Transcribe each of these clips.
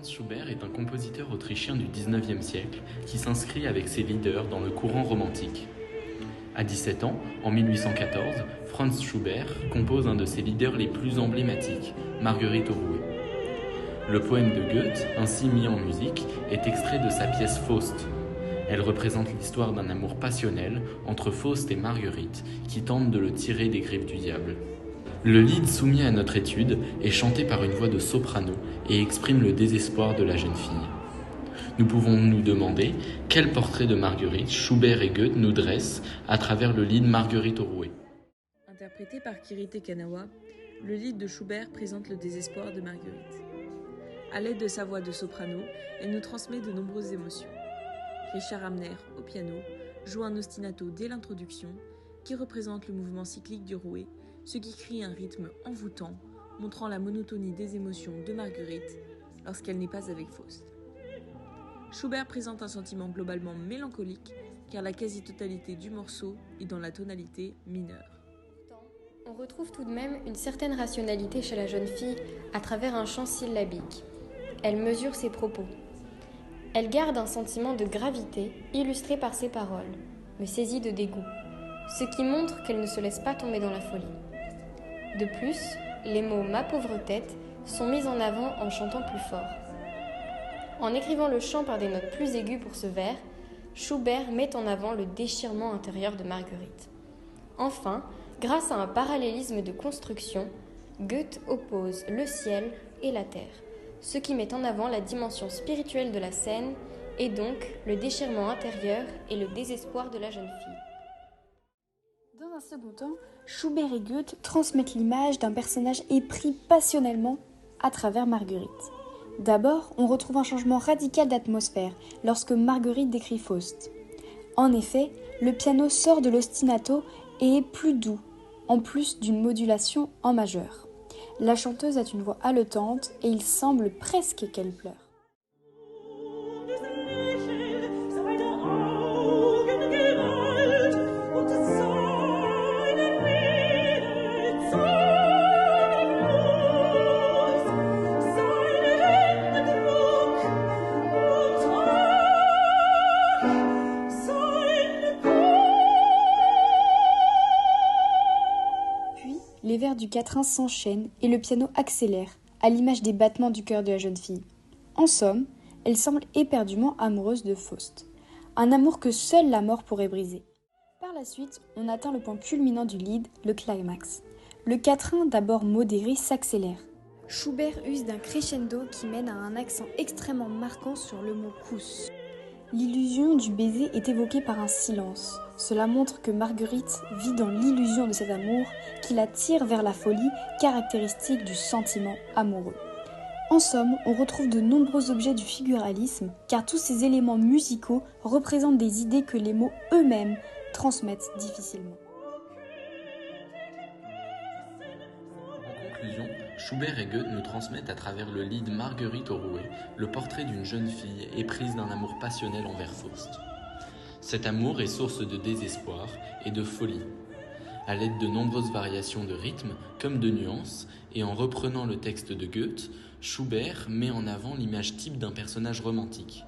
Franz Schubert est un compositeur autrichien du XIXe siècle qui s'inscrit avec ses leaders dans le courant romantique. À 17 ans, en 1814, Franz Schubert compose un de ses leaders les plus emblématiques, Marguerite au rouet. Le poème de Goethe, ainsi mis en musique, est extrait de sa pièce Faust. Elle représente l'histoire d'un amour passionnel entre Faust et Marguerite qui tente de le tirer des griffes du diable. Le lied soumis à notre étude est chanté par une voix de soprano et exprime le désespoir de la jeune fille. Nous pouvons nous demander quel portrait de Marguerite Schubert et Goethe nous dressent à travers le lied Marguerite au rouet. Interprété par Kirite Kanawa, le lied de Schubert présente le désespoir de Marguerite. À l'aide de sa voix de soprano, elle nous transmet de nombreuses émotions. Richard Hamner, au piano, joue un ostinato dès l'introduction qui représente le mouvement cyclique du rouet, ce qui crée un rythme envoûtant, montrant la monotonie des émotions de Marguerite lorsqu'elle n'est pas avec Faust. Schubert présente un sentiment globalement mélancolique car la quasi-totalité du morceau est dans la tonalité mineure. On retrouve tout de même une certaine rationalité chez la jeune fille à travers un chant syllabique. Elle mesure ses propos. Elle garde un sentiment de gravité illustré par ses paroles, mais saisi de dégoût, ce qui montre qu'elle ne se laisse pas tomber dans la folie. De plus, les mots « ma pauvre tête » sont mis en avant en chantant plus fort. En écrivant le chant par des notes plus aiguës pour ce vers, Schubert met en avant le déchirement intérieur de Marguerite. Enfin, grâce à un parallélisme de construction, Goethe oppose le ciel et la terre, ce qui met en avant la dimension spirituelle de la scène et donc le déchirement intérieur et le désespoir de la jeune fille. Dans un second temps, Schubert et Goethe transmettent l'image d'un personnage épris passionnellement à travers Marguerite. D'abord, on retrouve un changement radical d'atmosphère lorsque Marguerite décrit Faust. En effet, le piano sort de l'ostinato et est plus doux, en plus d'une modulation en majeur. La chanteuse a une voix haletante et il semble presque qu'elle pleure. Les vers du quatrain s'enchaînent et le piano accélère, à l'image des battements du cœur de la jeune fille. En somme, elle semble éperdument amoureuse de Faust. Un amour que seule la mort pourrait briser. Par la suite, on atteint le point culminant du lied, le climax. Le quatrain, d'abord modéré, s'accélère. Schubert use d'un crescendo qui mène à un accent extrêmement marquant sur le mot « Kuss ». L'illusion du baiser est évoquée par un silence. Cela montre que Marguerite vit dans l'illusion de cet amour qui la tire vers la folie, caractéristique du sentiment amoureux. En somme, on retrouve de nombreux objets du figuralisme, car tous ces éléments musicaux représentent des idées que les mots eux-mêmes transmettent difficilement. En conclusion, Schubert et Goethe nous transmettent à travers le lied Marguerite au rouet le portrait d'une jeune fille éprise d'un amour passionnel envers Faust. Cet amour est source de désespoir et de folie. À l'aide de nombreuses variations de rythme comme de nuances et en reprenant le texte de Goethe, Schubert met en avant l'image type d'un personnage romantique.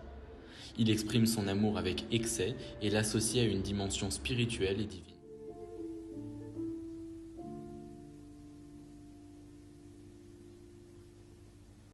Il exprime son amour avec excès et l'associe à une dimension spirituelle et divine.